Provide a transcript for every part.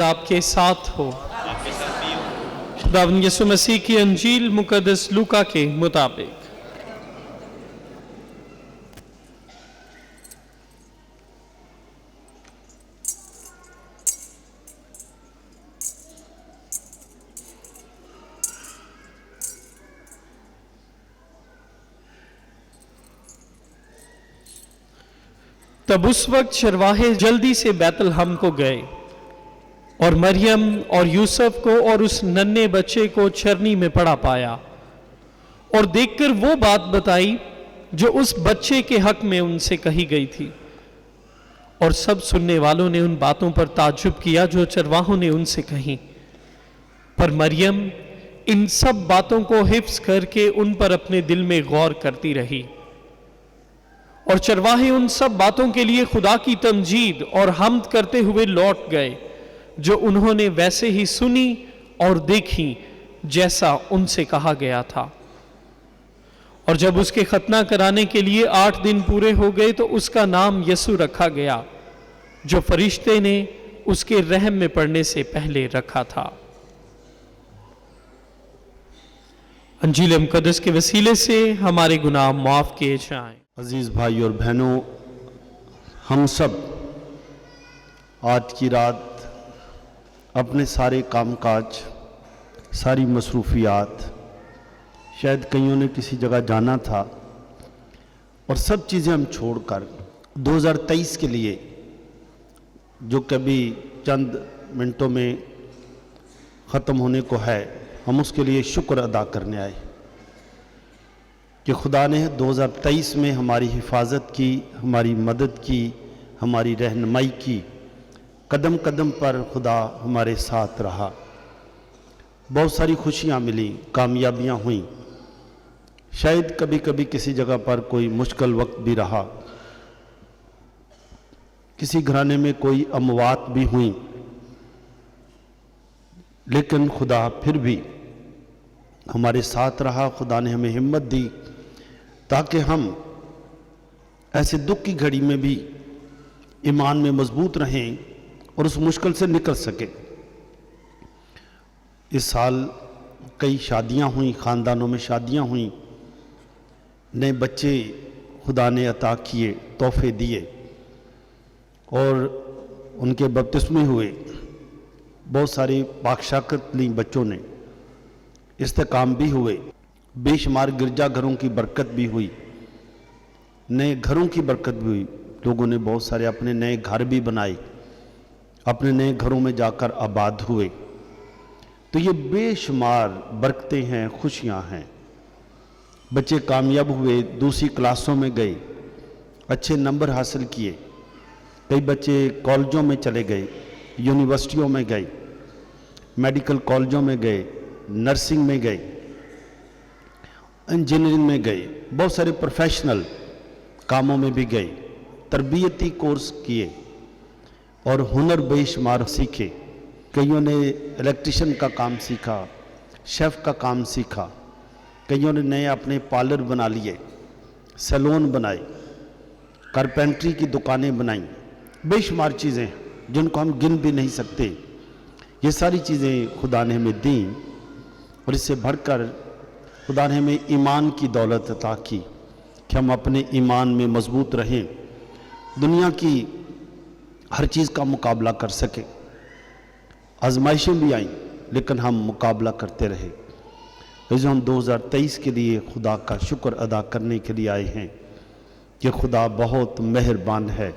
खुदावंद आपके साथ हो। खुदावंद यीशु मसीह की अंजील मुकद्दस लूका के मुताबिक। तब उस वक्त चरवाहे जल्दी से बैतलहम को गए और मरियम और यूसुफ को और उस नन्हे बच्चे को चरनी में पड़ा पाया और देखकर वो बात बताई जो उस बच्चे के हक में उनसे कही गई थी। और सब सुनने वालों ने उन बातों पर ताज्जुब किया जो चरवाहों ने उनसे कही। पर मरियम इन सब बातों को हिफ्ज करके उन पर अपने दिल में गौर करती रही। और चरवाहे उन सब बातों के लिए खुदा की तमजीद और हम्द करते हुए लौट गए जो उन्होंने वैसे ही सुनी और देखी जैसा उनसे कहा गया था। और जब उसके खतना कराने के लिए 8 दिन पूरे हो गए तो उसका नाम यसु रखा गया जो फरिश्ते ने उसके रहम में पड़ने से पहले रखा था। अंजील मुकद्दस के वसीले से हमारे गुनाह माफ किए जाएं। अजीज़ भाई और बहनों, हम सब आज की रात अपने सारे कामकाज, सारी मसरूफियात, शायद कईयों ने किसी जगह जाना था और सब चीज़ें हम छोड़कर 2023 के लिए जो कभी चंद मिनटों में ख़त्म होने को है, हम उसके लिए शुक्र अदा करने आए कि खुदा ने 2023 में हमारी हिफाजत की, हमारी मदद की, हमारी रहनुमाई की। कदम कदम पर खुदा हमारे साथ रहा। बहुत सारी खुशियाँ मिली, कामयाबियाँ हुईं। शायद कभी कभी किसी जगह पर कोई मुश्किल वक्त भी रहा, किसी घराने में कोई अमवात भी हुई, लेकिन खुदा फिर भी हमारे साथ रहा। खुदा ने हमें हिम्मत दी ताकि हम ऐसे दुख की घड़ी में भी ईमान में मजबूत रहें और उस मुश्किल से निकल सके। इस साल कई शादियां हुई, ख़ानदानों में शादियां हुई, नए बच्चे खुदा ने अता किए, तोहफे दिए और उनके बपतिस्मे हुए। बहुत सारे पाकशाकत ली बच्चों ने, इस्तेकाम भी हुए। बेशुमार गिरजाघरों की बरकत भी हुई, नए घरों की बरकत भी हुई। लोगों ने बहुत सारे अपने नए घर भी बनाए, अपने नए घरों में जाकर आबाद हुए। तो ये बेशुमार बरकतें हैं, खुशियां हैं। बच्चे कामयाब हुए, दूसरी क्लासों में गए, अच्छे नंबर हासिल किए। कई बच्चे कॉलेजों में चले गए, यूनिवर्सिटियों में गए, मेडिकल कॉलेजों में गए, नर्सिंग में गए, इंजीनियरिंग में गए, बहुत सारे प्रोफेशनल कामों में भी गए, तरबियती कोर्स किए और हुनर बेशुमार सीखे। कईयों ने इलेक्ट्रिशियन का काम सीखा, शेफ़ का काम सीखा, कईयों ने नए अपने पार्लर बना लिए, सैलून बनाए, कारपेंट्री की दुकानें बनाई। बेशुमार चीज़ें जिनको हम गिन भी नहीं सकते। ये सारी चीज़ें खुदा ने हमें दी और इससे बढ़कर खुदा ने हमें ईमान की दौलत अता की कि हम अपने ईमान में मजबूत रहें, दुनिया की हर चीज़ का मुकाबला कर सकें। आजमाइशें भी आईं लेकिन हम मुकाबला करते रहे। इसलिए हम 2023 के लिए खुदा का शुक्र अदा करने के लिए आए हैं कि खुदा बहुत मेहरबान है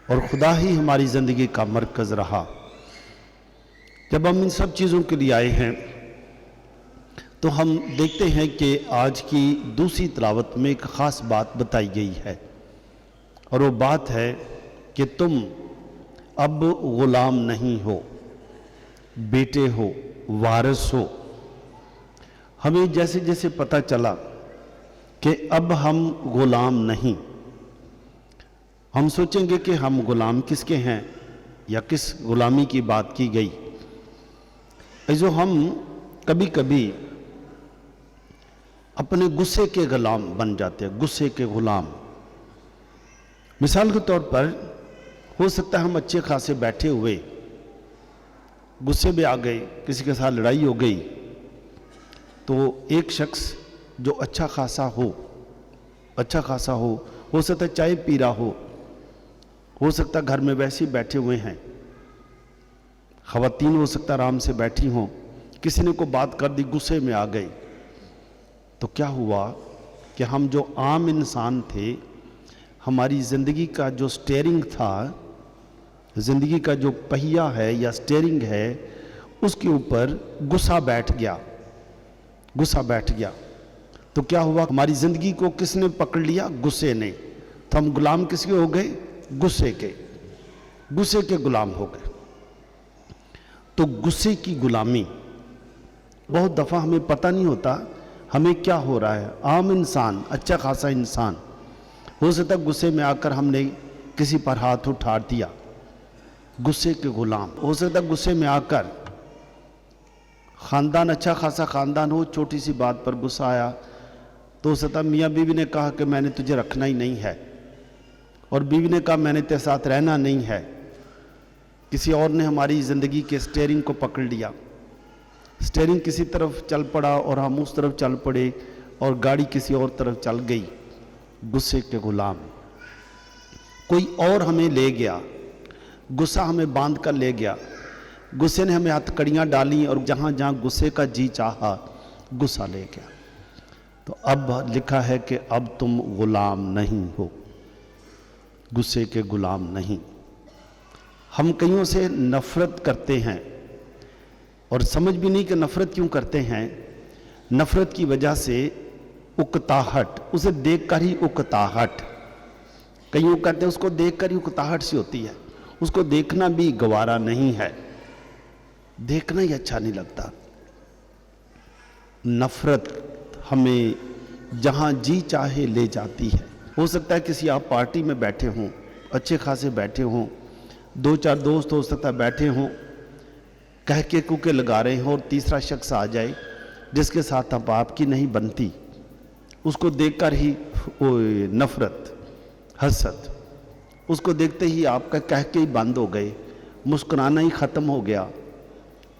और खुदा ही हमारी ज़िंदगी का मरकज़ रहा। जब हम इन सब चीज़ों के लिए आए हैं तो हम देखते हैं कि आज की दूसरी तिलावत में एक ख़ास बात बताई गई है और वो बात है कि तुम अब ग़ुलाम नहीं हो, बेटे हो, वारिस हो। हमें जैसे जैसे पता चला कि अब हम ग़ुलाम नहीं, हम सोचेंगे कि हम ग़ुलाम किसके हैं या किस ग़ुलामी की बात की गई। जो हम कभी कभी अपने गुस्से के ग़ुलाम बन जाते हैं, गुस्से के ग़ुलाम। मिसाल के तौर पर हो सकता है हम अच्छे खासे बैठे हुए गुस्से में आ गए, किसी के साथ लड़ाई हो गई, तो एक शख्स जो अच्छा खासा हो सकता है चाय पी रहा हो सकता है घर में वैसे ही बैठे हुए हैं, ख़वातीन हो सकता है आराम से बैठी हों, किसी ने को बात कर दी, गुस्से में आ गई, तो क्या हुआ कि हम जो आम इंसान थे, हमारी ज़िंदगी का जो स्टीयरिंग था, ज़िंदगी का जो पहिया है या स्टीयरिंग है, उसके ऊपर गुस्सा बैठ गया। तो क्या हुआ, हमारी ज़िंदगी को किसने पकड़ लिया? गुस्से ने। तो हम गुलाम किसके हो गए? गुस्से के गुलाम हो गए। तो गुस्से की गुलामी, बहुत दफ़ा हमें पता नहीं होता हमें क्या हो रहा है। आम इंसान, अच्छा खासा इंसान, हो सकता है गुस्से में आकर हमने किसी पर हाथ उठा दिया, गुस्से के गुलाम। हो सकता है गुस्से में आकर ख़ानदान, अच्छा खासा ख़ानदान हो, छोटी सी बात पर गुस्सा आया, तो हो सकता है मियाँ बीवी ने कहा कि मैंने तुझे रखना ही नहीं है, और बीवी ने कहा मैंने तेरे साथ रहना नहीं है। किसी और ने हमारी ज़िंदगी के स्टीयरिंग को पकड़ लिया, स्टीयरिंग किसी तरफ चल पड़ा और हम उस तरफ चल पड़े, और गाड़ी किसी और तरफ चल गई। गुस्से के गुलाम। कोई और हमें ले गया, गुस्सा हमें बांध कर ले गया, गुस्से ने हमें हथकड़ियाँ डाली, और जहाँ जहाँ गुस्से का जी चाहा गुस्सा ले गया। तो अब लिखा है कि अब तुम गुलाम नहीं हो, गुस्से के गुलाम नहीं। हम कईयों से नफ़रत करते हैं और समझ भी नहीं कि नफ़रत क्यों करते हैं। नफ़रत की वजह से उकताहट, उसे देखकर ही उकताहट। कईयों कहते हैं उसको देखकर ही उकताहट सी होती है, उसको देखना भी गवारा नहीं है, देखना ही अच्छा नहीं लगता। नफ़रत हमें जहाँ जी चाहे ले जाती है। हो सकता है किसी आप पार्टी में बैठे हों, अच्छे खासे बैठे हों, 2-4 दोस्त हो सकता है बैठे हों, कह के कुके लगा रहे हों, और तीसरा शख्स आ जाए जिसके साथ अब आपकी नहीं बनती, उसको देखकर ही नफ़रत, हसद, उसको देखते ही आपका कह के ही बंद हो गए, मुस्कुराना ही ख़त्म हो गया।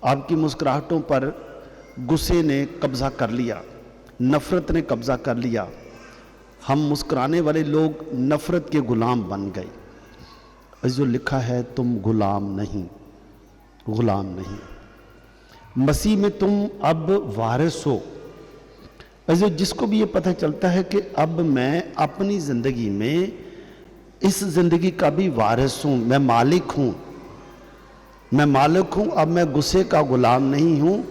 आपकी मुस्कुराहटों पर गुस्से ने कब्ज़ा कर लिया, नफ़रत ने कब्ज़ा कर लिया। हम मुस्कुराने वाले लोग नफ़रत के गुलाम बन गए। जो लिखा है तुम गुलाम नहीं, गुलाम नहीं, मसीह में तुम अब वारिस हो। जो जिसको भी ये पता चलता है कि अब मैं अपनी ज़िंदगी में इस ज़िंदगी का भी वारिस हूँ, मैं मालिक हूँ, अब मैं गुस्से का गुलाम नहीं हूँ,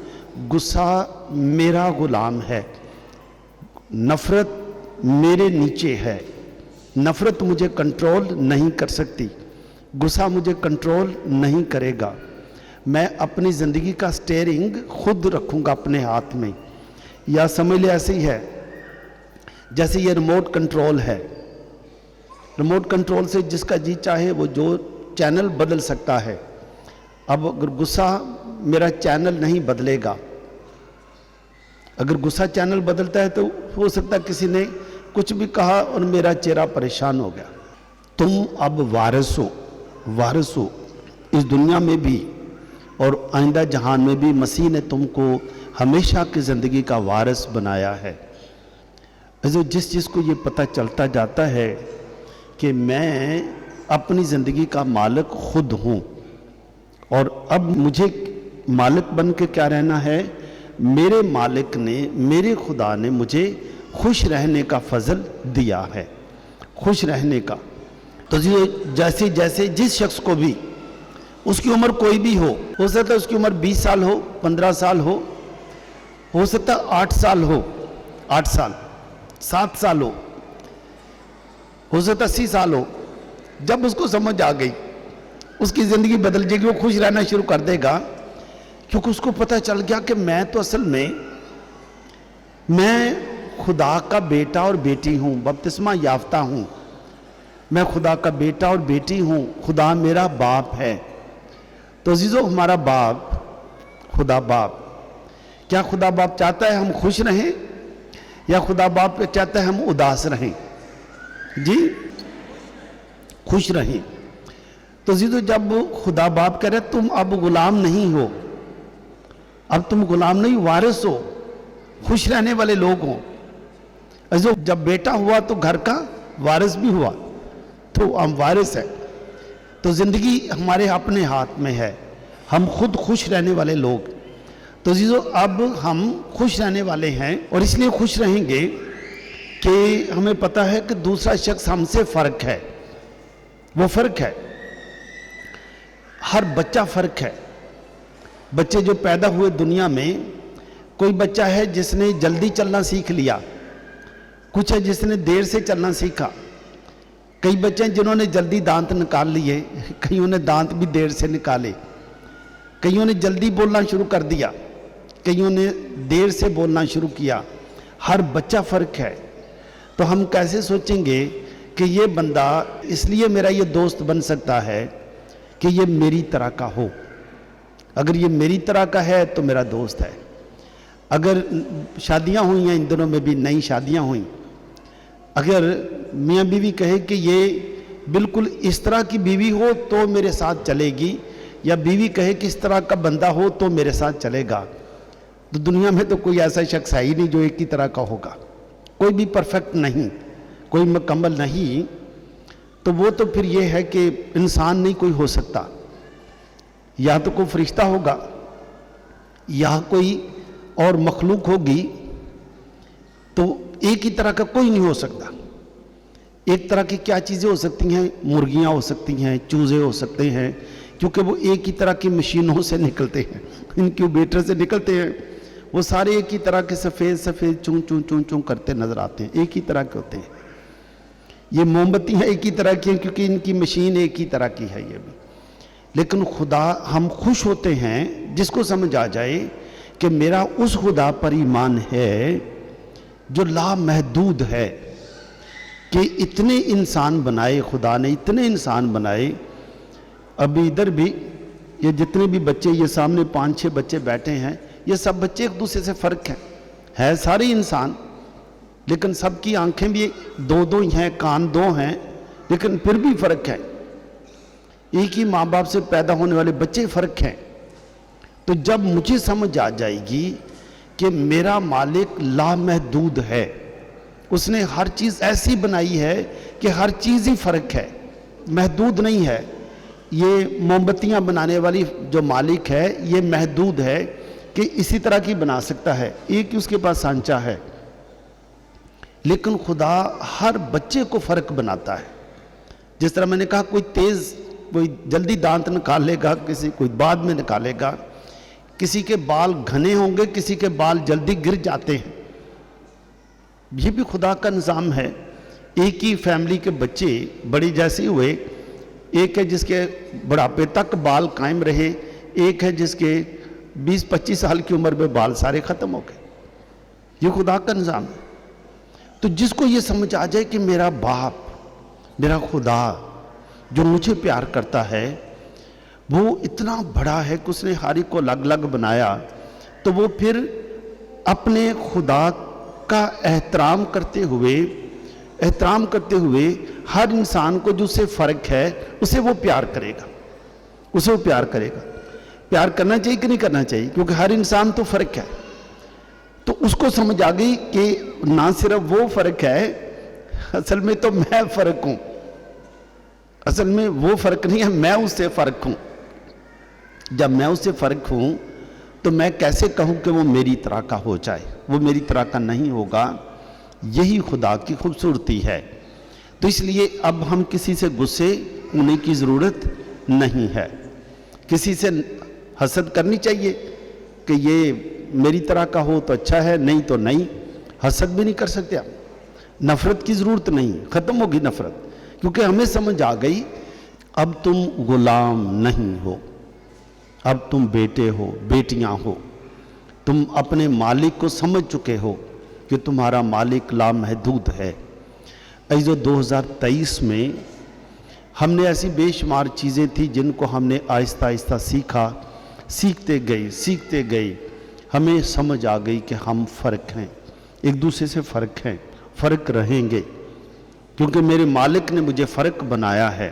गुस्सा मेरा गुलाम है, नफ़रत मेरे नीचे है, नफ़रत मुझे कंट्रोल नहीं कर सकती, गुस्सा मुझे कंट्रोल नहीं करेगा। मैं अपनी ज़िंदगी का स्टीयरिंग खुद रखूँगा अपने हाथ में। या समझ ले ऐसे ही है जैसे ये रिमोट कंट्रोल है, रिमोट कंट्रोल से जिसका जी चाहे वो जो चैनल बदल सकता है। अब अगर गुस्सा मेरा चैनल नहीं बदलेगा, अगर गुस्सा चैनल बदलता है तो हो सकता है किसी ने कुछ भी कहा और मेरा चेहरा परेशान हो गया। तुम अब वारिस हो इस दुनिया में भी और आइंदा जहान में भी। मसीह ने तुमको हमेशा की ज़िंदगी का वारिस बनाया है। जिस चीज़ को ये पता चलता जाता है कि मैं अपनी ज़िंदगी का मालिक खुद हूँ, और अब मुझे मालिक बन के क्या रहना है, मेरे मालिक ने, मेरे खुदा ने मुझे खुश रहने का फजल दिया है, खुश रहने का। तो जैसे जैसे जिस शख्स को भी, उसकी उम्र कोई भी हो सकता है उसकी उम्र 20 साल हो, 15 साल हो सकता है 8 साल हो, 8 साल, 7 साल हो सकता है 80 साल हो। जब उसको समझ आ गई उसकी ज़िंदगी बदल जाएगी, वो खुश रहना शुरू कर देगा, क्योंकि उसको पता चल गया कि मैं तो असल में मैं खुदा का बेटा और बेटी हूँ, बपतिस्मा याफ्ता हूँ, मैं खुदा का बेटा और बेटी हूँ, खुदा मेरा बाप है। तो अजीज़ों, हमारा बाप, खुदा बाप, क्या खुदा बाप चाहता है हम खुश रहें या खुदा बाप चाहता है हम उदास रहें? जी, खुश रहें। तो अजीज़ों, जब खुदा बाप कह रहे तुम अब गुलाम नहीं हो, अब तुम गुलाम नहीं, वारिस हो, खुश रहने वाले लोग हो। जो जब बेटा हुआ तो घर का वारिस भी हुआ, तो हम वारिस हैं। तो ज़िंदगी हमारे अपने हाथ में है, हम खुद खुश रहने वाले लोग। तो जीजो अब हम खुश रहने वाले हैं, और इसलिए खुश रहेंगे कि हमें पता है कि दूसरा शख्स हमसे फ़र्क है। वो फ़र्क है, हर बच्चा फ़र्क है। बच्चे जो पैदा हुए दुनिया में, कोई बच्चा है जिसने जल्दी चलना सीख लिया, कुछ है जिसने देर से चलना सीखा। कई बच्चे हैं जिन्होंने जल्दी दांत निकाल लिए, कईयों ने दांत भी देर से निकाले। कईयों ने जल्दी बोलना शुरू कर दिया, कईयों ने देर से बोलना शुरू किया। हर बच्चा फ़र्क है। तो हम कैसे सोचेंगे कि ये बंदा इसलिए मेरा ये दोस्त बन सकता है कि ये मेरी तरह का हो। अगर ये मेरी तरह का है तो मेरा दोस्त है। अगर शादियां हुई हैं, इन दिनों में भी नई शादियां हुई, अगर मियाँ बीवी कहे कि ये बिल्कुल इस तरह की बीवी हो तो मेरे साथ चलेगी, या बीवी कहे कि इस तरह का बंदा हो तो मेरे साथ चलेगा, तो दुनिया में तो कोई ऐसा शख्स है ही नहीं जो एक ही तरह का होगा। कोई भी परफेक्ट नहीं, कोई मुकम्मल नहीं। तो वो तो फिर ये है कि इंसान नहीं कोई हो सकता, या तो कोई फरिश्ता होगा या कोई और मखलूक होगी। तो एक ही तरह का कोई नहीं हो सकता। एक तरह की क्या चीज़ें हो सकती हैं? मुर्गियाँ हो सकती हैं, चूज़े हो सकते हैं, क्योंकि वो एक ही तरह की मशीनों से निकलते हैं, इनक्यूबेटर से निकलते हैं। वो सारे एक ही तरह के सफ़ेद सफ़ेद चूं चूं चूं चूं करते नज़र आते हैं, एक ही तरह के होते हैं। ये मोमबत्तियाँ एक ही तरह की हैं क्योंकि इनकी मशीन एक ही तरह की है ये भी। लेकिन खुदा, हम खुश होते हैं जिसको समझ आ जाए कि मेरा उस खुदा पर ईमान है जो लामहदूद है, कि इतने इंसान बनाए खुदा ने, इतने इंसान बनाए। अभी इधर भी ये जितने भी बच्चे, ये सामने 5-6 बच्चे बैठे हैं, ये सब बच्चे एक दूसरे से फ़र्क है सारे इंसान, लेकिन सबकी आंखें भी 2-2 ही हैं, कान 2 हैं, लेकिन फिर भी फ़र्क है। एक ही माँ बाप से पैदा होने वाले बच्चे फ़र्क हैं। तो जब मुझे समझ आ जाएगी कि मेरा मालिक लामहदूद है, उसने हर चीज़ ऐसी बनाई है कि हर चीज़ ही फ़र्क है, महदूद नहीं है। ये मोमबत्तियाँ बनाने वाली जो मालिक है, ये महदूद है कि इसी तरह की बना सकता है, एक ही उसके पास सांचा है। लेकिन खुदा हर बच्चे को फ़र्क बनाता है। जिस तरह मैंने कहा, कोई जल्दी दांत निकाल लेगा, किसी कोई बाद में निकालेगा, किसी के बाल घने होंगे, किसी के बाल जल्दी गिर जाते हैं। ये भी खुदा का निज़ाम है। एक ही फैमिली के बच्चे बड़े जैसे हुए, एक है जिसके बुढ़ापे तक बाल कायम रहे, एक है जिसके 20-25 साल की उम्र में बाल सारे ख़त्म हो गए। ये खुदा का निज़ाम है। तो जिसको ये समझ आ जाए कि मेरा बाप, मेरा खुदा जो मुझे प्यार करता है, वो इतना बड़ा है कि उसने हर एक को अलग अलग बनाया, तो वो फिर अपने खुदा का एहतराम करते हुए हर इंसान को जो उससे फ़र्क है उसे वो प्यार करेगा, उसे वो प्यार करेगा। प्यार करना चाहिए कि नहीं करना चाहिए? क्योंकि हर इंसान तो फ़र्क है। तो उसको समझ आ गई कि ना सिर्फ वो फ़र्क है, असल में तो मैं फ़र्क हूँ। असल में वो फ़र्क नहीं है, मैं उससे फ़र्क हूँ। जब मैं उससे फ़र्क हूँ तो मैं कैसे कहूँ कि वो मेरी तरह का हो जाए? वो मेरी तरह का नहीं होगा। यही खुदा की खूबसूरती है। तो इसलिए अब हम किसी से गुस्से होने की ज़रूरत नहीं है। किसी से हसद करनी चाहिए कि ये मेरी तरह का हो तो अच्छा है, नहीं तो नहीं। हसद भी नहीं कर सकते आप। नफ़रत की ज़रूरत नहीं, ख़त्म होगी नफ़रत, क्योंकि हमें समझ आ गई अब तुम गुलाम नहीं हो, अब तुम बेटे हो, बेटियां हो। तुम अपने मालिक को समझ चुके हो कि तुम्हारा मालिक लामहदूद है। जो 2023 में हमने ऐसी बेशुमार चीज़ें थी जिनको हमने आहिस्ता आहिस्ता सीखा, सीखते गए हमें समझ आ गई कि हम फ़र्क हैं, एक दूसरे से फ़र्क हैं, फ़र्क रहेंगे, क्योंकि मेरे मालिक ने मुझे फ़र्क बनाया है।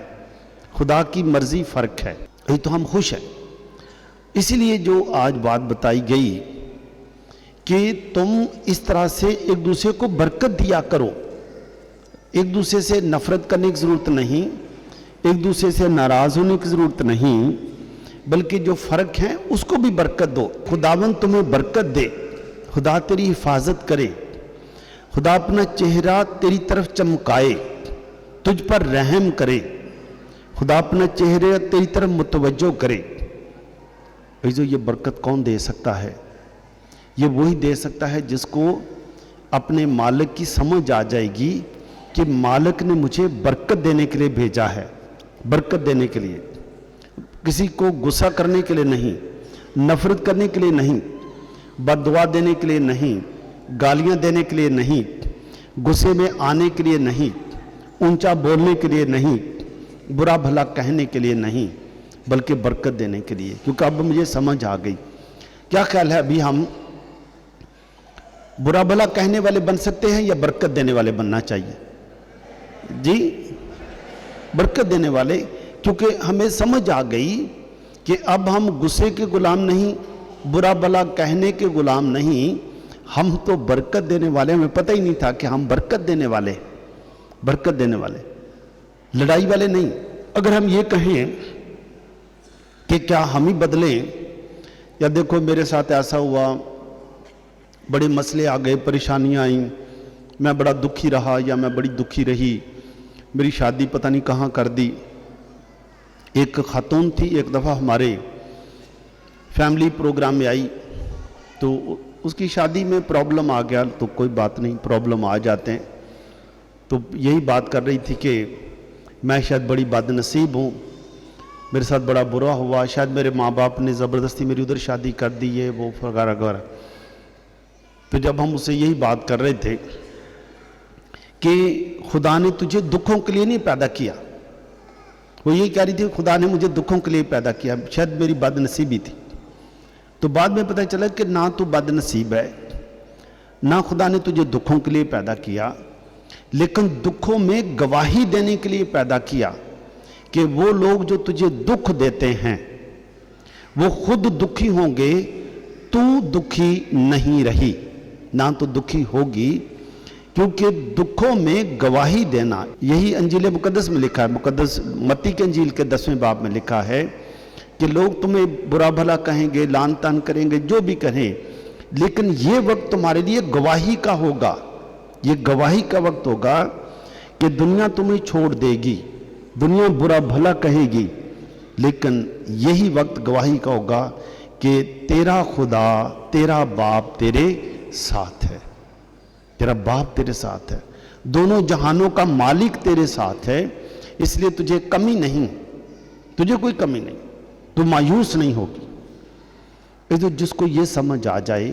खुदा की मर्ज़ी फ़र्क है। ये तो हम खुश हैं। इसीलिए जो आज बात बताई गई कि तुम इस तरह से एक दूसरे को बरकत दिया करो, एक दूसरे से नफरत करने की ज़रूरत नहीं, एक दूसरे से नाराज़ होने की ज़रूरत नहीं, बल्कि जो फ़र्क है उसको भी बरकत दो। खुदावंद तुम्हें बरकत दे, खुदा तेरी हिफाजत करे, खुदा अपना चेहरा तेरी तरफ चमकाए, तुझ पर रहम करे, खुदा अपना चेहरा तेरी तरफ मुतवज्जो करे। जो ये बरकत कौन दे सकता है? ये वही दे सकता है जिसको अपने मालिक की समझ आ जाएगी कि मालिक ने मुझे बरकत देने के लिए भेजा है, बरकत देने के लिए, किसी को गुस्सा करने के लिए नहीं, नफरत करने के लिए नहीं, बददुआ देने के लिए नहीं, गालियां देने के लिए नहीं, गुस्से में आने के लिए नहीं, ऊंचा बोलने के लिए नहीं, बुरा भला कहने के लिए नहीं, बल्कि बरकत देने के लिए। क्योंकि अब मुझे समझ आ गई। क्या ख्याल है, अभी हम बुरा भला कहने वाले बन सकते हैं या बरकत देने वाले बनना चाहिए? जी, बरकत देने वाले, क्योंकि हमें समझ आ गई कि अब हम गुस्से के गुलाम नहीं, बुरा भला कहने के गुलाम नहीं, हम तो बरकत देने वाले। हमें पता ही नहीं था कि हम बरकत देने वाले, बरकत देने वाले, लड़ाई वाले नहीं। अगर हम ये कहें कि क्या हम ही बदलें, या देखो मेरे साथ ऐसा हुआ, बड़े मसले आ गए, परेशानियां आई, मैं बड़ा दुखी रहा या मैं बड़ी दुखी रही, मेरी शादी पता नहीं कहाँ कर दी। एक खातून थी, एक दफ़ा हमारे फैमिली प्रोग्राम में आई, तो उसकी शादी में प्रॉब्लम आ गया। तो कोई बात नहीं, प्रॉब्लम आ जाते हैं। तो यही बात कर रही थी कि मैं शायद बड़ी बदनसीब हूँ, मेरे साथ बड़ा बुरा हुआ, शायद मेरे माँ बाप ने ज़बरदस्ती मेरी उधर शादी कर दी है, वो वगैरह वगैरह। तो जब हम उससे यही बात कर रहे थे कि खुदा ने तुझे दुखों के लिए नहीं पैदा किया, वो यही कह रही थी खुदा ने मुझे दुखों के लिए पैदा किया, शायद मेरी बदनसीबी थी। तो बाद में पता चला कि ना तू बदनसीब है, ना खुदा ने तुझे दुखों के लिए पैदा किया, लेकिन दुखों में गवाही देने के लिए पैदा किया कि वो लोग जो तुझे दुख देते हैं वो खुद दुखी होंगे, तू दुखी नहीं रही, ना तो दुखी होगी, क्योंकि दुखों में गवाही देना, यही अंजील मुकद्दस में लिखा है। मुकद्दस मत्ती के अंजील के 10वें बाब में लिखा है कि लोग तुम्हें बुरा भला कहेंगे, लान तान करेंगे, जो भी कहें, लेकिन ये वक्त तुम्हारे लिए गवाही का होगा, ये गवाही का वक्त होगा कि दुनिया तुम्हें छोड़ देगी, दुनिया बुरा भला कहेगी, लेकिन यही वक्त गवाही का होगा कि तेरा खुदा, तेरा बाप तेरे साथ है, तेरा बाप तेरे साथ है, दोनों जहानों का मालिक तेरे साथ है, इसलिए तुझे कमी नहीं, तुझे कोई कमी नहीं, तू मायूस नहीं होगी। तो जिसको ये समझ आ जाए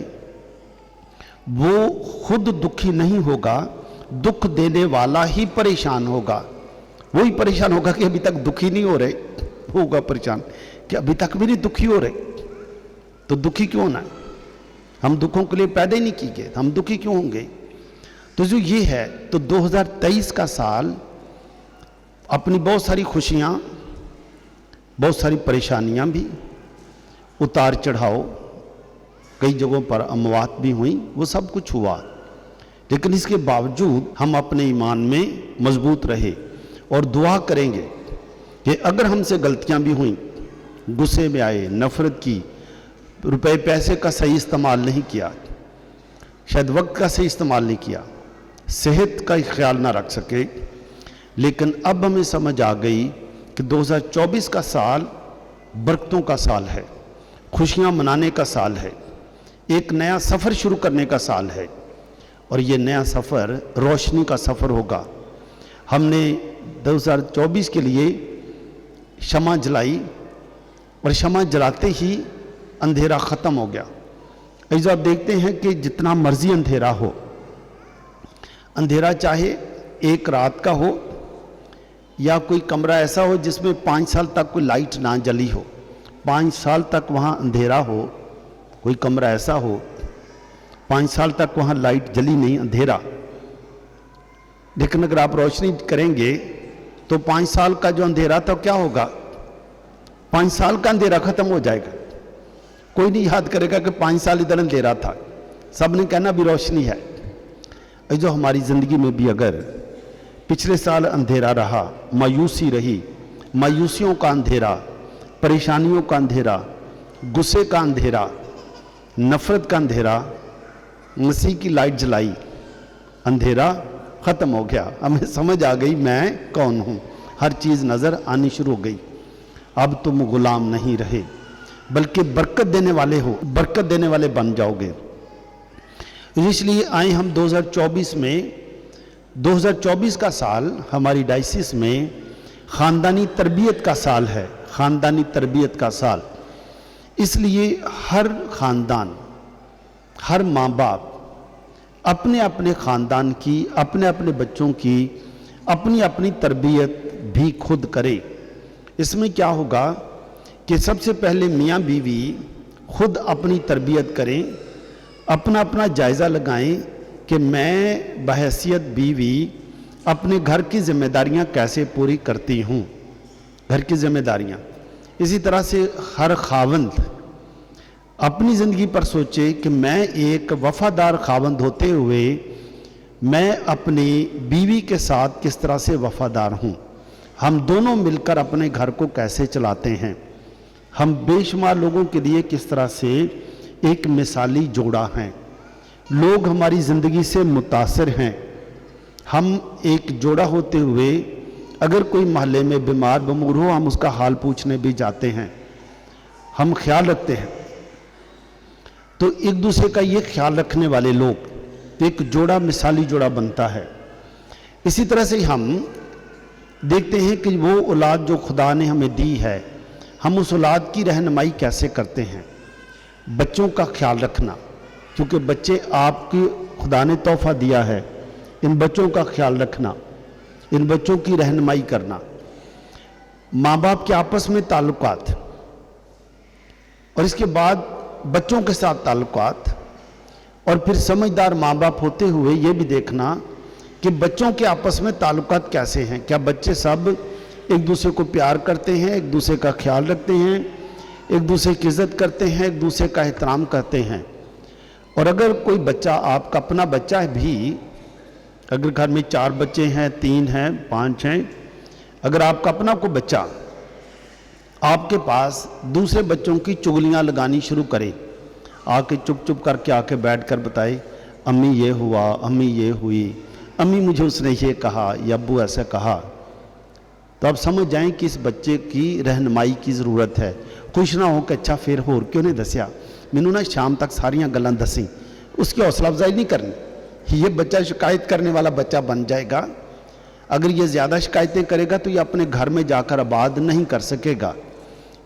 वो खुद दुखी नहीं होगा, दुख देने वाला ही परेशान होगा। वही परेशान होगा कि अभी तक दुखी नहीं हो रहे, वो होगा परेशान कि अभी तक भी नहीं दुखी हो रहे, तो दुखी क्यों होना? हम दुखों के लिए पैदा ही नहीं किए गए, हम दुखी क्यों होंगे? तो जो ये है, तो 2023 का साल अपनी बहुत सारी खुशियाँ, बहुत सारी परेशानियाँ भी, उतार चढ़ाव, कई जगहों पर अमवात भी हुई, वो सब कुछ हुआ, लेकिन इसके बावजूद हम अपने ईमान में मजबूत रहे और दुआ करेंगे कि अगर हमसे गलतियां भी हुई, गुस्से में आए, नफरत की, रुपए पैसे का सही इस्तेमाल नहीं किया, शायद वक्त का सही इस्तेमाल नहीं किया, सेहत का ख्याल ना रख सके, लेकिन अब हमें समझ आ गई कि 2024 का साल बरकतों का साल है, खुशियां मनाने का साल है, एक नया सफ़र शुरू करने का साल है, और ये नया सफ़र रोशनी का सफ़र होगा। हमने 2024 के लिए शमा जलाई, और शमा जलाते ही अंधेरा ख़त्म हो गया। ऐसा आप देखते हैं कि जितना मर्जी अंधेरा हो, अंधेरा चाहे एक रात का हो या कोई कमरा ऐसा हो जिसमें 5 साल तक कोई लाइट ना जली हो, 5 साल तक वहाँ अंधेरा हो, कोई कमरा ऐसा हो 5 साल तक वहाँ लाइट जली नहीं, अंधेरा, लेकिन अगर आप रोशनी करेंगे तो 5 साल का जो अंधेरा था क्या होगा? 5 साल का अंधेरा खत्म हो जाएगा। कोई नहीं याद करेगा कि 5 साल इधर अंधेरा था, सब ने कहना भी रोशनी है। जो हमारी ज़िंदगी में भी अगर पिछले साल अंधेरा रहा, मायूसी रही, मायूसियों का अंधेरा, परेशानियों का अंधेरा, गुस्से का अंधेरा, नफ़रत का अंधेरा, मसीह की लाइट जलाई, अंधेरा ख़त्म हो गया, हमें समझ आ गई मैं कौन हूँ, हर चीज़ नज़र आनी शुरू हो गई। अब तुम गुलाम नहीं रहे बल्कि बरकत देने वाले हो, बरकत देने वाले बन जाओगे। इसलिए आए हम 2024 में, 2024 का साल हमारी डायसिस में ख़ानदानी तरबियत का साल है, ख़ानदानी तरबियत का साल। इसलिए हर ख़ानदान, हर माँ बाप अपने अपने ख़ानदान की, अपने अपने बच्चों की अपनी अपनी तरबियत भी खुद करे। इसमें क्या होगा कि सबसे पहले मियाँ बीवी खुद अपनी तरबियत करें, अपना अपना जायज़ा लगाएं कि मैं बहैसियत बीवी अपने घर की ज़िम्मेदारियां कैसे पूरी करती हूँ, घर की ज़िम्मेदारियां। इसी तरह से हर खावंद अपनी ज़िंदगी पर सोचे कि मैं एक वफ़ादार खावंद होते हुए मैं अपनी बीवी के साथ किस तरह से वफ़ादार हूँ। हम दोनों मिलकर अपने घर को कैसे चलाते हैं, हम बेशुमार लोगों के लिए किस तरह से एक मिसाली जोड़ा हैं, लोग हमारी ज़िंदगी से मुतासिर हैं। हम एक जोड़ा होते हुए अगर कोई मोहल्ले में बीमार बमूर हो, हम उसका हाल पूछने भी जाते हैं, हम ख्याल रखते हैं। तो एक दूसरे का ये ख्याल रखने वाले लोग, एक जोड़ा मिसाली जोड़ा बनता है। इसी तरह से हम देखते हैं कि वो औलाद जो खुदा ने हमें दी है, हम उस औलाद की रहनुमाई कैसे करते हैं। बच्चों का ख्याल रखना, क्योंकि बच्चे आपकी खुदा ने तोहफा दिया है, इन बच्चों का ख्याल रखना, इन बच्चों की रहनुमाई करना, माँ बाप के आपस में ताल्लुकात, और इसके बाद बच्चों के साथ ताल्लुकात, और फिर समझदार माँ बाप होते हुए ये भी देखना कि बच्चों के आपस में ताल्लुकात कैसे हैं। क्या बच्चे सब एक दूसरे को प्यार करते हैं, एक दूसरे का ख्याल रखते हैं, एक दूसरे की इज़्ज़त करते हैं, एक दूसरे का एहतराम करते हैं। और अगर कोई बच्चा आपका अपना बच्चा भी, अगर घर में 4 बच्चे हैं, 3 हैं, 5 हैं, अगर आपका अपना कोई बच्चा आपके पास दूसरे बच्चों की चुगलियां लगानी शुरू करे, आके चुप चुप करके आके बैठ कर बताए, अम्मी ये हुआ, अम्मी ये हुई, अम्मी मुझे उसने ये कहा या अब्बू ऐसा कहा, तो आप समझ जाएं कि इस बच्चे की रहनुमाई की ज़रूरत है। खुश ना हो कि अच्छा फिर होर क्यों नहीं दसिया, मैनू ना शाम तक सारियां गल्लां दसी, उसकी हौसला अफजाई नहीं करनी। ये बच्चा शिकायत करने वाला बच्चा बन जाएगा। अगर ये ज़्यादा शिकायतें करेगा तो ये अपने घर में जाकर आबाद नहीं कर सकेगा।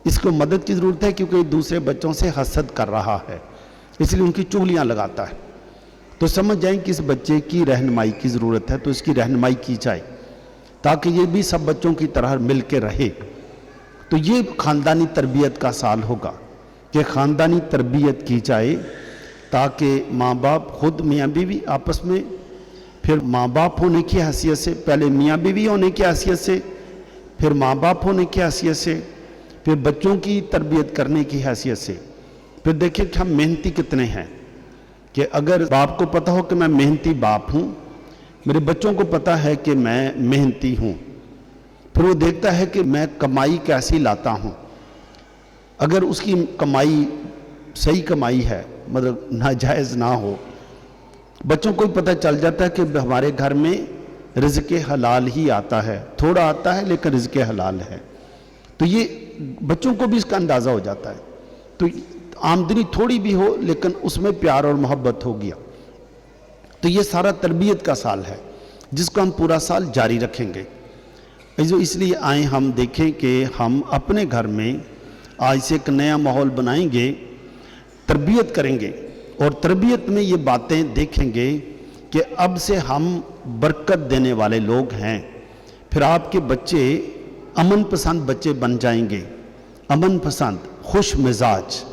इसको मदद की ज़रूरत है, क्योंकि दूसरे बच्चों से हसद कर रहा है, इसलिए उनकी चुगलियाँ लगाता है। तो समझ जाएं कि इस बच्चे की रहनुमाई की ज़रूरत है, तो इसकी रहनुमाई की जाए ताकि ये भी सब बच्चों की तरह मिल के रहे। तो ये ख़ानदानी तरबियत का साल होगा कि ख़ानदानी तरबियत की जाए, ताकि माँ बाप खुद मियाँ बीवी आपस में, फिर माँ बाप होने की हैसियत से, पहले मियाँ बीवी होने की हैसियत से, फिर माँ बाप होने की हैसियत से, फिर बच्चों की तरबियत करने की हैसियत से। फिर देखिए कि हम मेहनती कितने हैं, कि अगर बाप को पता हो कि मैं मेहनती बाप हूँ, मेरे बच्चों को पता है कि मैं मेहनती हूँ, फिर वो देखता है कि मैं कमाई कैसी लाता हूँ। अगर उसकी कमाई सही कमाई है, मतलब नाजायज़ ना हो, बच्चों को भी पता चल जाता है कि हमारे घर में रिज़्क़ हलाल ही आता है, थोड़ा आता है लेकिन रिज़्क़ हलाल है। तो ये बच्चों को भी इसका अंदाज़ा हो जाता है। तो आमदनी थोड़ी भी हो लेकिन उसमें प्यार और मोहब्बत हो गया। तो ये सारा तरबियत का साल है जिसको हम पूरा साल जारी रखेंगे। जो इसलिए आए हम देखें कि हम अपने घर में आज से एक नया माहौल बनाएंगे, तरबियत करेंगे, और तरबियत में ये बातें देखेंगे कि अब से हम बरकत देने वाले लोग हैं। फिर आपके बच्चे अमन पसंद बच्चे बन जाएंगे, अमन पसंद, खुश मिजाज।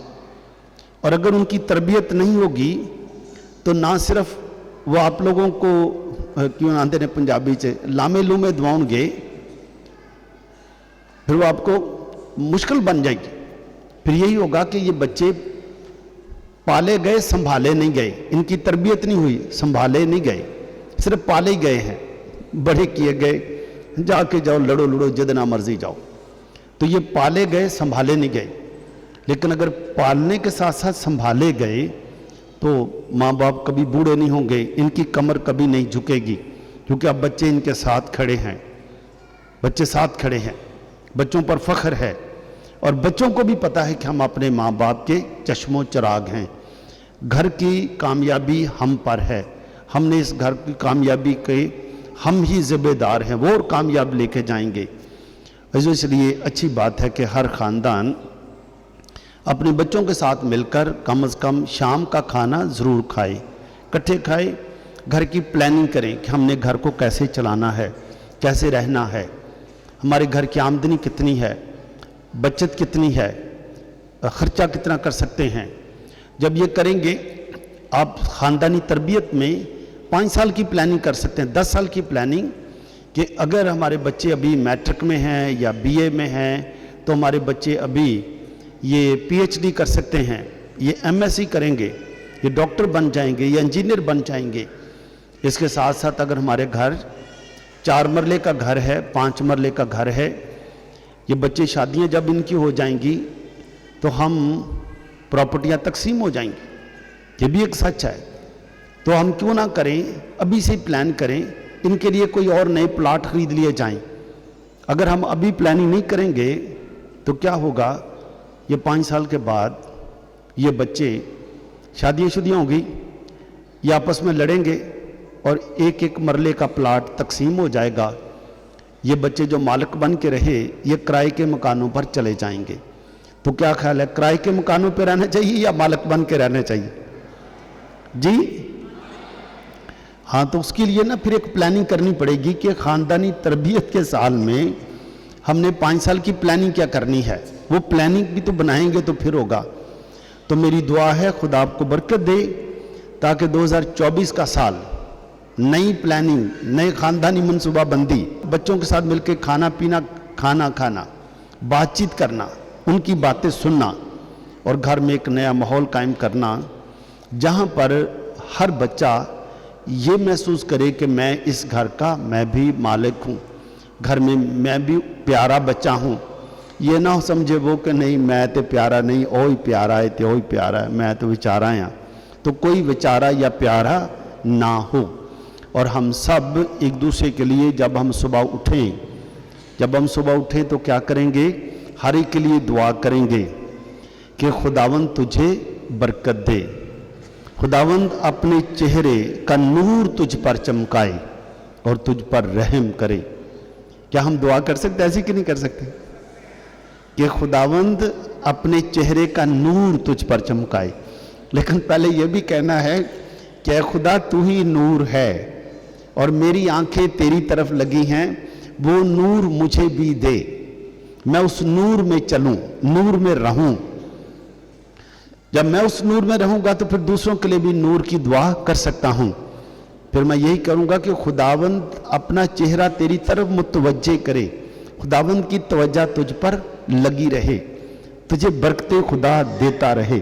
और अगर उनकी तरबियत नहीं होगी तो ना सिर्फ वो आप लोगों को क्यों आते ने पंजाबी च लामे लूमे दवाउणगे, फिर वो आपको मुश्किल बन जाएगी। फिर यही होगा कि ये बच्चे पाले गए, संभाले नहीं गए, इनकी तरबियत नहीं हुई, संभाले नहीं गए, सिर्फ पाले ही गए हैं, बड़े किए गए, जाके जाओ लड़ो लड़ो जितना मर्जी जाओ। तो ये पाले गए, संभाले नहीं गए। लेकिन अगर पालने के साथ साथ संभाले गए तो माँ बाप कभी बूढ़े नहीं होंगे, इनकी कमर कभी नहीं झुकेगी, क्योंकि अब बच्चे इनके साथ खड़े हैं, बच्चे साथ खड़े हैं, बच्चों पर फख्र है, और बच्चों को भी पता है कि हम अपने माँ बाप के चश्मो चिराग हैं। घर की कामयाबी हम पर है, हमने इस घर की कामयाबी के हम ही ज़िम्मेदार हैं, वो और कामयाब लेके जाएंगे। इसलिए अच्छी बात है कि हर ख़ानदान अपने बच्चों के साथ मिलकर कम से कम शाम का खाना ज़रूर खाए, इकट्ठे खाए, घर की प्लानिंग करें कि हमने घर को कैसे चलाना है, कैसे रहना है, हमारे घर की आमदनी कितनी है, बचत कितनी है, ख़र्चा कितना कर सकते हैं। जब ये करेंगे आप ख़ानदानी तरबियत में 5 साल की प्लानिंग कर सकते हैं, 10 साल की प्लानिंग, कि अगर हमारे बच्चे अभी मैट्रिक में हैं या बीए में हैं तो हमारे बच्चे अभी ये पीएचडी कर सकते हैं, ये एमएससी करेंगे, ये डॉक्टर बन जाएंगे, ये इंजीनियर बन जाएंगे। इसके साथ साथ अगर हमारे घर 4 मरले का घर है, 5 मरले का घर है, ये बच्चे शादियां जब इनकी हो जाएंगी तो हम प्रॉपर्टियां तकसीम हो जाएंगी, ये भी एक सच है। तो हम क्यों ना करें, अभी से प्लान करें, इनके लिए कोई और नए प्लाट खरीद लिए जाएं। अगर हम अभी प्लानिंग नहीं करेंगे तो क्या होगा, ये 5 साल के बाद ये बच्चे शादियाँ होंगी, ये आपस में लड़ेंगे और एक एक मरले का प्लाट तकसीम हो जाएगा। ये बच्चे जो मालिक बन के रहे ये किराए के मकानों पर चले जाएंगे। तो क्या ख्याल है, किराए के मकानों पर रहना चाहिए या मालिक बन के रहना चाहिए जी? हाँ, तो उसके लिए ना फिर एक प्लानिंग करनी पड़ेगी कि ख़ानदानी तरबियत के साल में हमने 5 साल की प्लानिंग क्या करनी है, वो प्लानिंग भी तो बनाएंगे तो फिर होगा। तो मेरी दुआ है खुदा आपको बरकत दे, ताकि 2024 का साल नई प्लानिंग, नई ख़ानदानी मनसूबाबंदी, बच्चों के साथ मिलकर खाना पीना, खाना, बातचीत करना, उनकी बातें सुनना और घर में एक नया माहौल कायम करना, जहाँ पर हर बच्चा ये महसूस करे कि मैं इस घर का मैं भी मालिक हूँ, घर में मैं भी प्यारा बच्चा हूँ। ये ना समझे वो कि नहीं मैं तो प्यारा नहीं, ओ ही प्यारा है, तो ही प्यारा है, मैं तो विचारा यहाँ। तो कोई विचारा या प्यारा ना हो, और हम सब एक दूसरे के लिए जब हम सुबह उठें तो क्या करेंगे, हर एक के लिए दुआ करेंगे कि खुदावंद तुझे बरकत दे, खुदावंद अपने चेहरे का नूर तुझ पर चमकाए और तुझ पर रहम करे। क्या हम दुआ कर सकते, ऐसी कि नहीं कर सकते, कि खुदावंद अपने चेहरे का नूर तुझ पर चमकाए। लेकिन पहले यह भी कहना है कि खुदा तू ही नूर है और मेरी आंखें तेरी तरफ लगी हैं, वो नूर मुझे भी दे, मैं उस नूर में चलूं, नूर में रहूं। जब मैं उस नूर में रहूंगा तो फिर दूसरों के लिए भी नूर की दुआ कर सकता हूं। फिर मैं यही करूंगा कि खुदावंद अपना चेहरा तेरी तरफ मुतवज्जे करे, खुदावंद की तवज्जो तुझ पर लगी रहे, तुझे बरकतें खुदा देता रहे,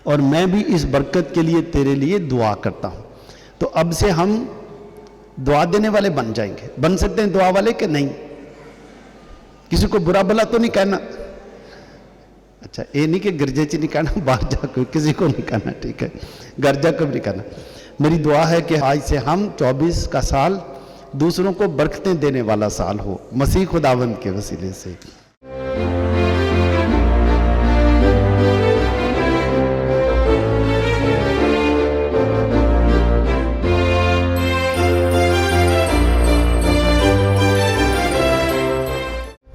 और मैं भी इस बरकत के लिए तेरे लिए दुआ करता हूं। तो अब से हम दुआ देने वाले बन जाएंगे, बन सकते हैं दुआ वाले कि नहीं? किसी को बुरा भला तो नहीं कहना, अच्छा ये नहीं कि गिरजे च नहीं कहना, बाहर जाकर किसी को नहीं कहना, ठीक है, घर जाकर नहीं कहना। मेरी दुआ है कि आज से हम 24 का साल दूसरों को बरकतें देने वाला साल हो, मसीह खुदावंद के वसीले से।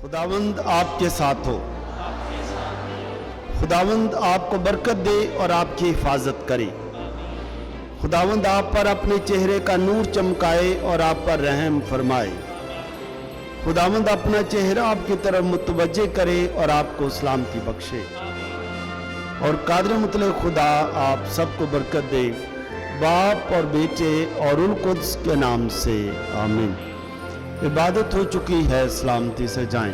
खुदावंद आपके साथ हो, खुदावंद आपको बरकत दे और आपकी हिफाजत करे, खुदावंद आप पर अपने चेहरे का नूर चमकाए और आप पर रहम फरमाए, खुदावंद अपना चेहरा आपकी तरफ मुतवज्जे करे और आपको सलामती बख्शे, और कादिर मुतलक खुदा आप सबको बरकत दे, बाप और बेटे और रूह कुद्स के नाम से, आमीन। इबादत हो चुकी है, सलामती से जाएं।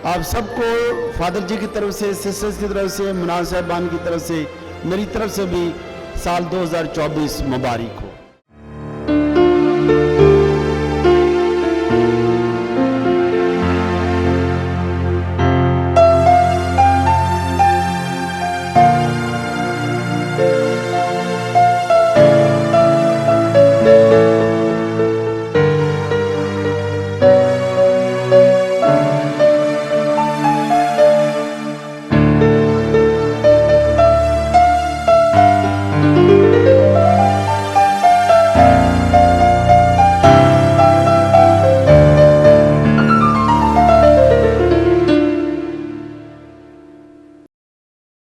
आप सबको फादर जी की तरफ से, सिस्टर्स की तरफ से, मुनार साहबान की तरफ से, मेरी तरफ से भी साल 2024 मुबारक हो।